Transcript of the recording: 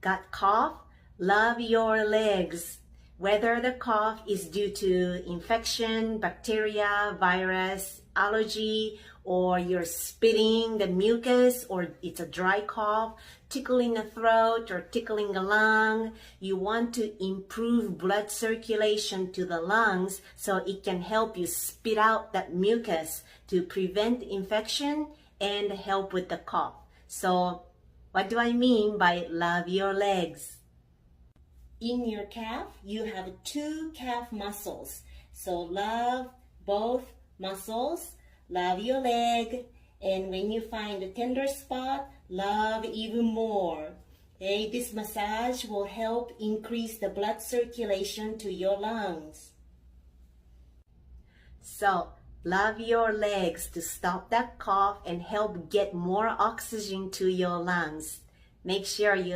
Got cough? Love your legs. Whether the cough is due to infection, bacteria, virus, allergy, or you're spitting the mucus, or it's a dry cough, tickling the throat or tickling the lung, you want to improve blood circulation to the lungs so it can help you spit out that mucus to prevent infection and help with the cough. So what do I mean by love your legs? In your calf, you have 2 calf muscles. So love both muscles, love your leg, and when you find a tender spot, love even more. Okay, this massage will help increase the blood circulation to your lungs. So love your legs to stop that cough and help get more oxygen to your lungs. Make sure you